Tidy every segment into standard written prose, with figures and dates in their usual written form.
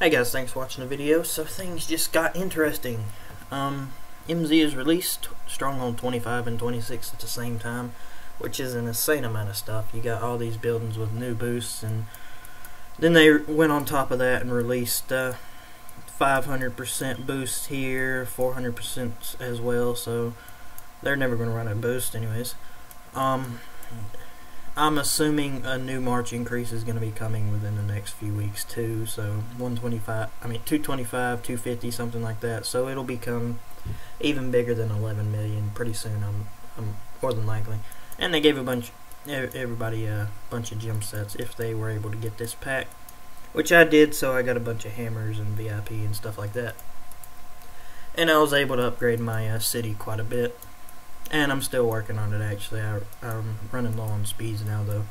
Hey guys, thanks for watching the video. So things just got interesting. MZ has released Stronghold 25 and 26 at the same time, which is an insane amount of stuff. You got all these buildings with new boosts, and then they went on top of that and released 500% boost here, 400% as well, so they're never going to run out of boost anyways. I'm assuming a new March increase is going to be coming within the next few weeks too, so 225, 250, something like that. So it'll become even bigger than 11 million pretty soon. I'm more than likely. And they gave everybody a bunch of gem sets if they were able to get this pack, which I did. So I got a bunch of hammers and VIP and stuff like that, and I was able to upgrade my city quite a bit. And I'm still working on it, actually. I'm running low on speeds now, though.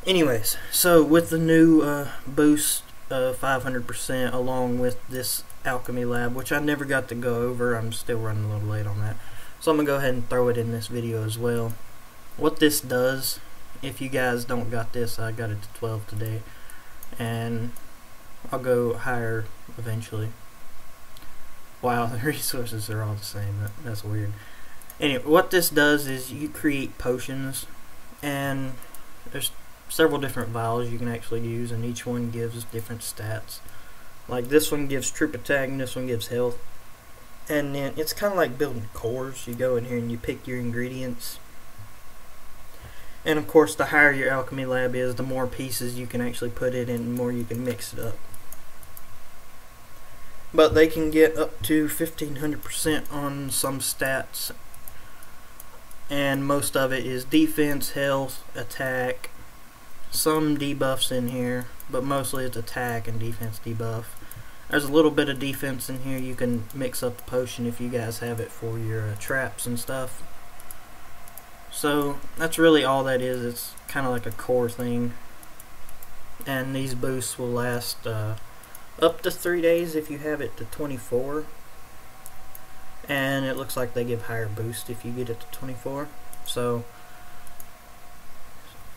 Anyways, so with the new boost of 500%, along with this Alchemy lab, which I never got to go over, I'm still running a little late on that. So I'm going to go ahead and throw it in this video as well. What this does, if you guys don't got this, I got it to 12 today. And I'll go higher eventually. Wow, the resources are all the same. That's weird. Anyway, what this does is you create potions, and there's several different vials you can actually use, and each one gives different stats. Like this one gives troop attack, and this one gives health. And then it's kind of like building cores. You go in here and you pick your ingredients. And of course, the higher your alchemy lab is, the more pieces you can actually put it in, and the more you can mix it up. But they can get up to 1500% on some stats. And most of it is defense, health, attack, some debuffs in here, but mostly it's attack and defense debuff. There's a little bit of defense in here. You can mix up the potion if you guys have it for your traps and stuff. So that's really all that is. It's kind of like a core thing, and these boosts will last up to 3 days if you have it to 24. And it looks like they give higher boost if you get it to 24. So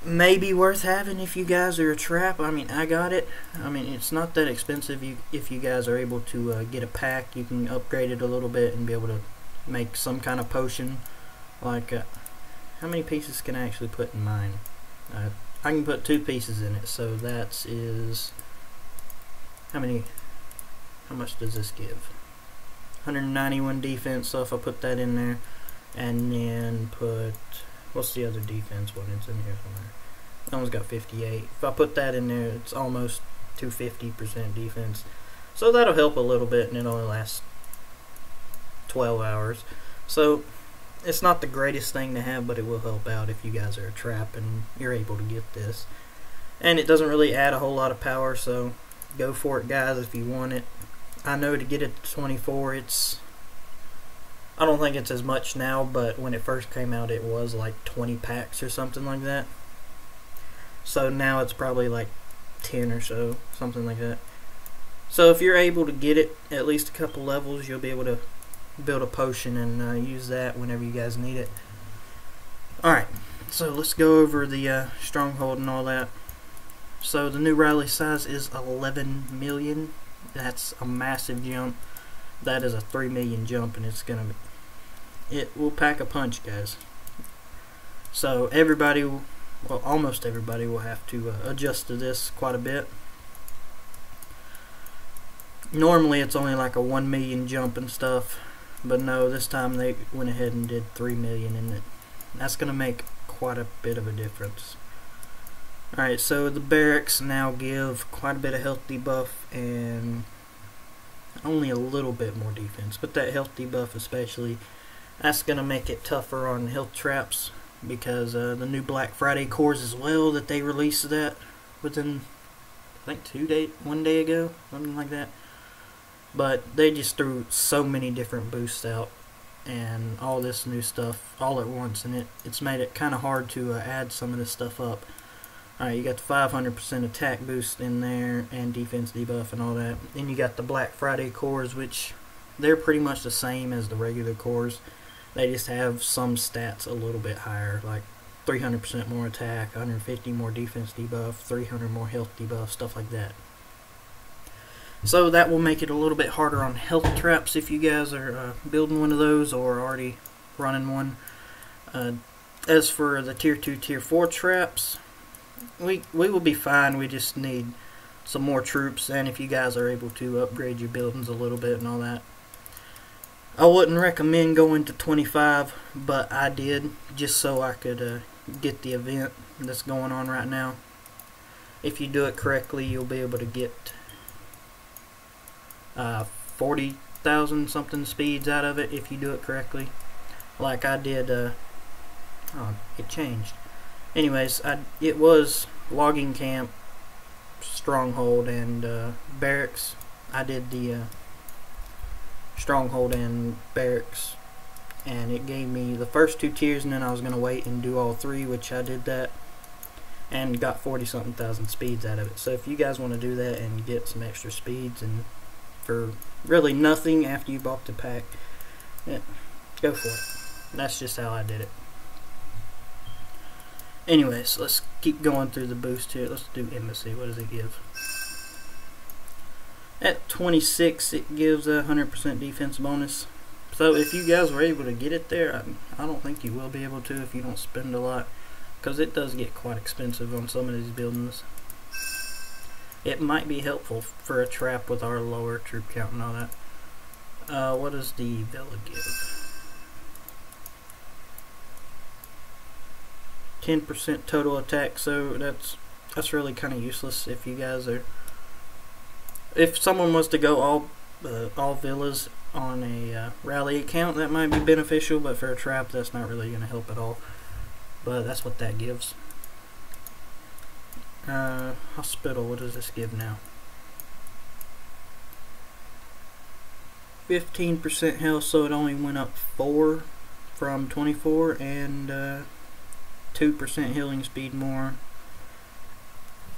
maybe worth having if you guys are a trap. I mean, I got it. I mean, it's not that expensive. If you guys are able to get a pack, you can upgrade it a little bit and be able to make some kind of potion. Like, how many pieces can I actually put in mine? I can put 2 pieces in it. So that is how much does this give? 191 defense. So if I put that in there, and then put, what's the other defense one? It's in here somewhere. That one's got 58. If I put that in there, it's almost 250% defense. So that'll help a little bit, and it only lasts 12 hours. So it's not the greatest thing to have, but it will help out if you guys are a trap and you're able to get this. And it doesn't really add a whole lot of power, so go for it, guys, if you want it. I know to get it to 24, I don't think it's as much now, but when it first came out it was like 20 packs or something like that. So now it's probably like 10 or so, something like that. So if you're able to get it at least a couple levels, you'll be able to build a potion and use that whenever you guys need it. Alright, so let's go over the Stronghold and all that. So the new rally size is 11 million. That's a massive jump. That is a 3 million jump, and it will pack a punch, guys. So everybody, well, almost everybody will have to adjust to this quite a bit. Normally it's only like a 1 million jump and stuff, but no, this time they went ahead and did 3 million in it. That's going to make quite a bit of a difference. Alright, so the barracks now give quite a bit of health debuff and only a little bit more defense, but that health debuff especially, that's going to make it tougher on health traps, because the new Black Friday cores as well, that they released that within, I think 1 day ago, something like that. But they just threw so many different boosts out and all this new stuff all at once, and it's made it kind of hard to add some of this stuff up. Alright, you got the 500% attack boost in there and defense debuff and all that. Then you got the Black Friday cores, which they're pretty much the same as the regular cores. They just have some stats a little bit higher, like 300% more attack, 150 more defense debuff, 300 more health debuff, stuff like that. So that will make it a little bit harder on health traps if you guys are building one of those or already running one. As for the tier 2, tier 4 traps, we will be fine. We just need some more troops, and if you guys are able to upgrade your buildings a little bit and all that. I wouldn't recommend going to 25, but I did just so I could get the event that's going on right now. If you do it correctly, you'll be able to get 40,000 something speeds out of it if you do it correctly, like I did. Oh, it changed. Anyways, it was logging camp, Stronghold, and barracks. I did the Stronghold and barracks, and it gave me the first 2 tiers, and then I was going to wait and do all 3, which I did that, and got 40 something thousand speeds out of it. So if you guys want to do that and get some extra speeds and for really nothing after you bought the pack, yeah, go for it. That's just how I did it. Anyways, let's keep going through the boost here. Let's do Embassy. What does it give? At 26, it gives a 100% defense bonus. So if you guys were able to get it there, I don't think you will be able to if you don't spend a lot, because it does get quite expensive on some of these buildings. It might be helpful for a trap with our lower troop count and all that. What does the Villa give? 10% total attack, so that's really kind of useless if you guys are. If someone was to go all villas on a rally account, that might be beneficial, but for a trap, that's not really going to help at all. But that's what that gives. Hospital, what does this give now? 15% health, so it only went up 4 from 24, and 2% healing speed more.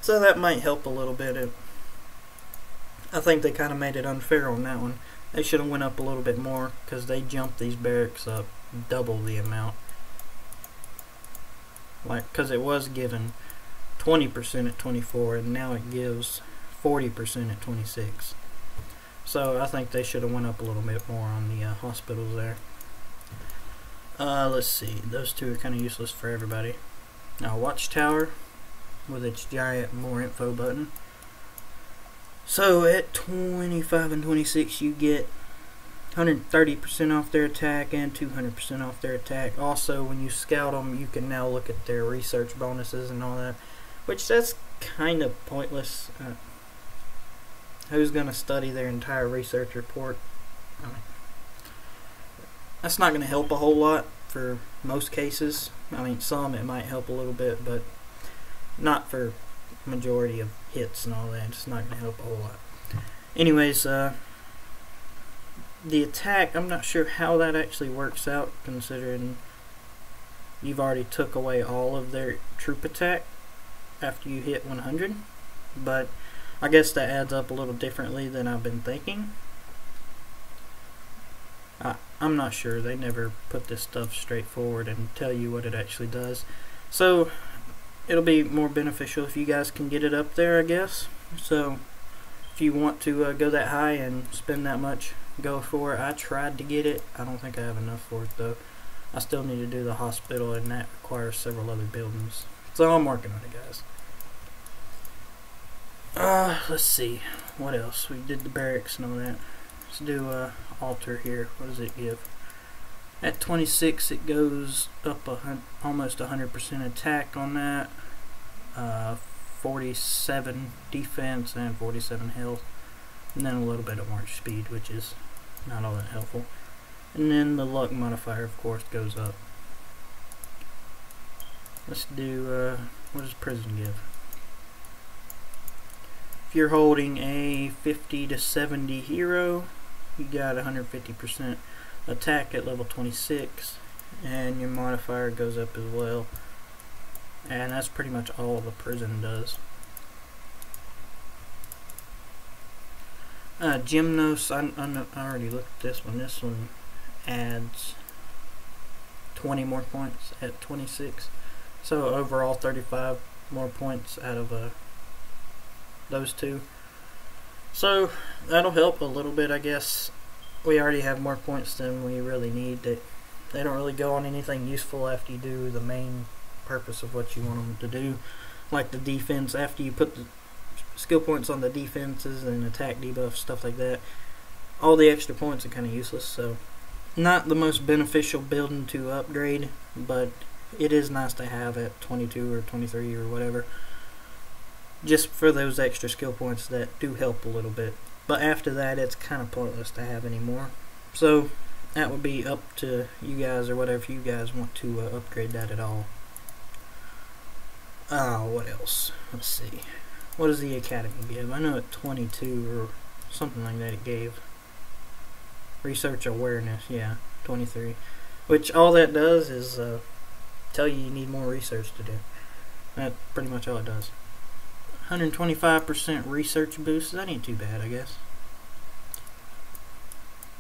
So that might help a little bit. I think they kind of made it unfair on that one. They should have went up a little bit more, because they jumped these barracks up double the amount. Like, because it was given 20% at 24, and now it gives 40% at 26. So I think they should have went up a little bit more on the hospitals there. Let's see. Those 2 are kind of useless for everybody. Now, Watchtower with its giant more info button. So at 25 and 26, you get 130% off their attack and 200% off their attack. Also, when you scout them, you can now look at their research bonuses and all that, which that's kind of pointless. Who's going to study their entire research report? I mean, that's not going to help a whole lot for most cases. I mean, some it might help a little bit, but not for majority of hits and all that. It's not going to help a whole lot. Anyways, the attack, I'm not sure how that actually works out, considering you've already took away all of their troop attack after you hit 100, but I guess that adds up a little differently than I've been thinking. I'm not sure. They never put this stuff straightforward and tell you what it actually does. So it'll be more beneficial if you guys can get it up there, I guess. So if you want to go that high and spend that much, go for it. I tried to get it. I don't think I have enough for it, though. I still need to do the hospital, and that requires several other buildings. So I'm working on it, guys. Let's see. What else? We did the barracks and all that. Let's do altar here. What does it give? At 26, it goes up almost 100% attack on that. 47 defense and 47 health. And then a little bit of march speed, which is not all that helpful. And then the luck modifier, of course, goes up. Let's do, what does prison give? If you're holding a 50 to 70 hero, you got 150% attack at level 26, and your modifier goes up as well. And that's pretty much all the prison does. Gymnos, I already looked at this one. This one adds 20 more points at 26. So overall 35 more points out of those 2. So that'll help a little bit, I guess. We already have more points than we really need. They don't really go on anything useful after you do the main purpose of what you want them to do, like the defense. After you put the skill points on the defenses and attack debuffs, stuff like that, all the extra points are kind of useless. So not the most beneficial building to upgrade, but it is nice to have at 22 or 23 or whatever, just for those extra skill points that do help a little bit. But after that, it's kind of pointless to have anymore. So that would be up to you guys, or whatever if you guys want to upgrade that at all. What else? Let's see. What does the Academy give? I know at 22 or something like that it gave. Research awareness, yeah, 23. Which all that does is tell you need more research to do. That's pretty much all it does. 125% research boost. That ain't too bad, I guess.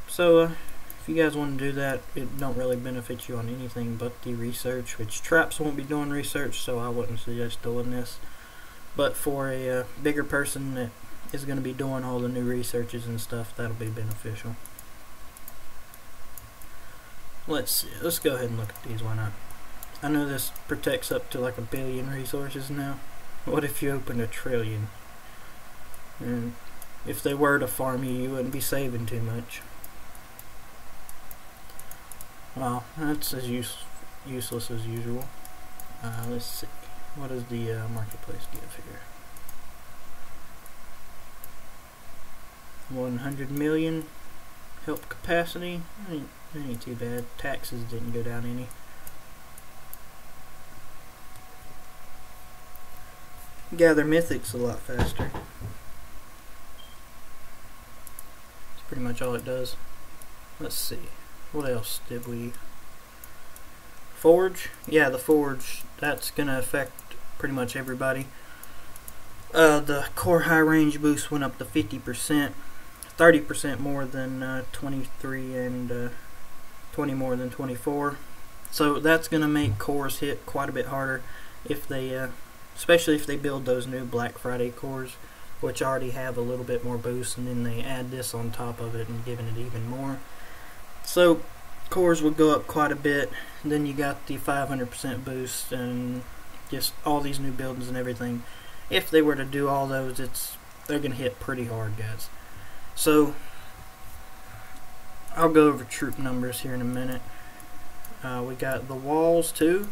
So if you guys want to do that, it don't really benefit you on anything but the research, which traps won't be doing research, so I wouldn't suggest doing this. But for a bigger person that is going to be doing all the new researches and stuff, that'll be beneficial. Let's see. Let's go ahead and look at these. Why not? I know this protects up to like 1 billion resources now. What if you opened 1 trillion? And if they were to farm you, you wouldn't be saving too much. Well, that's as useless as usual. Let's see. What does the marketplace give here? 100 million help capacity. That ain't too bad. Taxes didn't go down any. Gather mythics a lot faster. That's pretty much all it does. Let's see. What else did we... Forge? Yeah, the Forge. That's going to affect pretty much everybody. The core high range boost went up to 50%. 30% more than 23 and 20 more than 24. So that's going to make cores hit quite a bit harder if they... especially if they build those new Black Friday cores, which already have a little bit more boost, and then they add this on top of it and giving it even more. So cores will go up quite a bit. Then you got the 500% boost and just all these new buildings and everything. If they were to do all those, they're going to hit pretty hard, guys. So I'll go over troop numbers here in a minute. We got the walls too.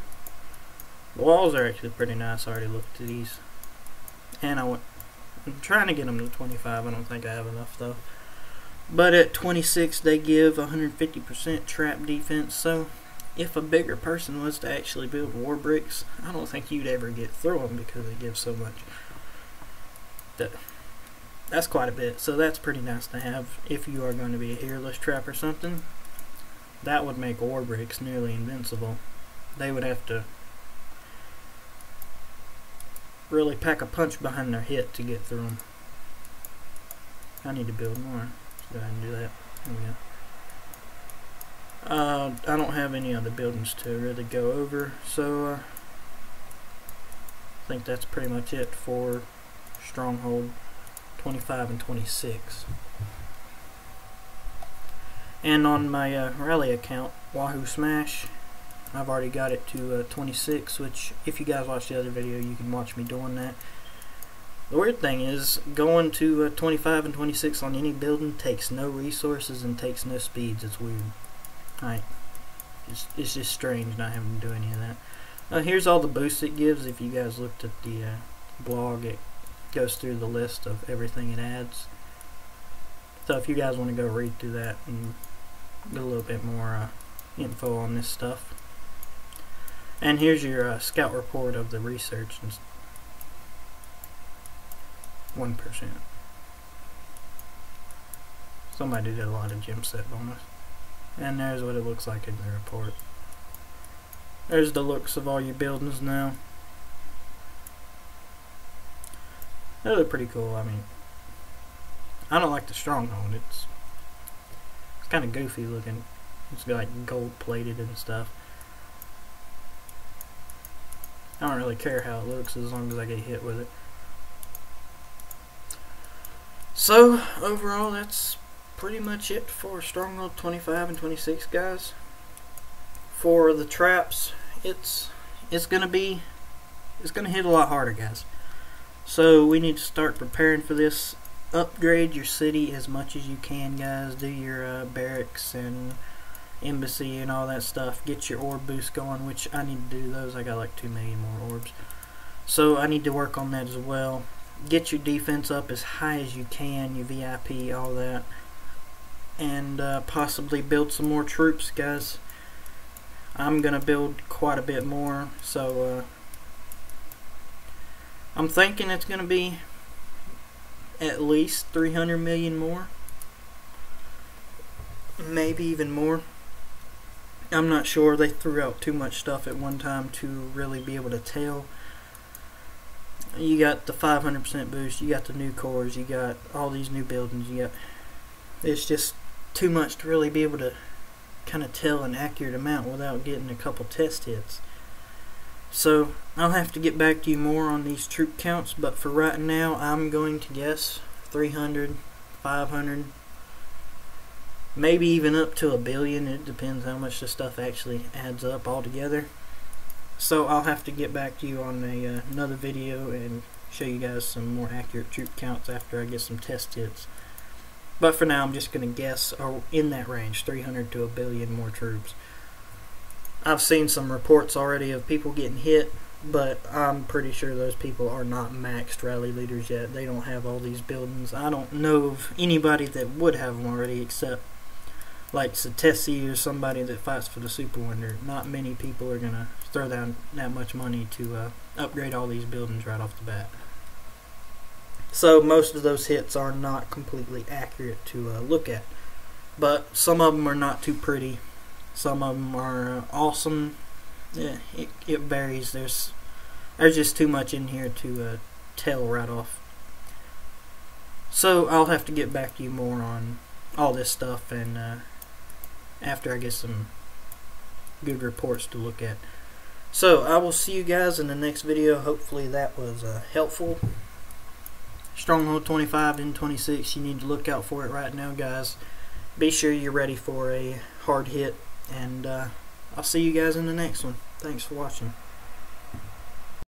The walls are actually pretty nice. I already looked at these. And I'm trying to get them to 25. I don't think I have enough though. But at 26 they give 150% trap defense. So if a bigger person was to actually build war bricks, I don't think you'd ever get through them because they give so much. That's quite a bit. So that's pretty nice to have if you are going to be a heroeless trap or something. That would make war bricks nearly invincible. They would have to really pack a punch behind their hit to get through them. I need to build more. Let's go ahead and do that. There we go. I don't have any other buildings to really go over, so I think that's pretty much it for Stronghold 25 and 26. And on my rally account, Wahoo Smash, I've already got it to 26, which if you guys watch the other video, you can watch me doing that. The weird thing is, going to 25 and 26 on any building takes no resources and takes no speeds. It's weird. It's just strange not having to do any of that. Here's all the boosts it gives. If you guys looked at the blog, it goes through the list of everything it adds. So if you guys want to go read through that and get a little bit more info on this stuff. And here's your scout report of the research. 1%. Somebody did a lot of gem set bonus. And there's what it looks like in the report. There's the looks of all your buildings now. They look pretty cool. I mean, I don't like the Stronghold. It's kind of goofy looking. It's got like gold plated and stuff. I don't really care how it looks as long as I get hit with it. So overall, that's pretty much it for Stronghold 25 and 26, guys. For the traps, it's gonna hit a lot harder, guys. So we need to start preparing for this. Upgrade your city as much as you can, guys. Do your barracks and embassy and all that stuff. Get your orb boost going, which I need to do those. I got like 2 million more orbs, so I need to work on that as well. Get your defense up as high as you can, your VIP, all that, and possibly build some more troops, guys. I'm gonna build quite a bit more, so I'm thinking it's gonna be at least 300 million more, maybe even more. I'm not sure. They threw out too much stuff at one time to really be able to tell. You got the 500% boost, you got the new cores, you got all these new buildings, it's just too much to really be able to kind of tell an accurate amount without getting a couple test hits. So I'll have to get back to you more on these troop counts, but for right now I'm going to guess 300, 500, maybe even up to 1 billion. It depends how much the stuff actually adds up all together. So I'll have to get back to you on another video and show you guys some more accurate troop counts after I get some test hits. But for now, I'm just going to guess in that range, 300 to 1 billion more troops. I've seen some reports already of people getting hit, but I'm pretty sure those people are not maxed rally leaders yet. They don't have all these buildings. I don't know of anybody that would have them already, except like Satesi or somebody that fights for the Super Wonder. Not many people are going to throw down that much money to upgrade all these buildings right off the bat. So most of those hits are not completely accurate to look at, but some of them are not too pretty. Some of them are awesome. Yeah, it varies. There's just too much in here to tell right off. So I'll have to get back to you more on all this stuff, and after I get some good reports to look at. So I will see you guys in the next video. Hopefully that was helpful. Stronghold 25 and 26, you need to look out for it right now, guys. Be sure you're ready for a hard hit, and I'll see you guys in the next one. Thanks for watching.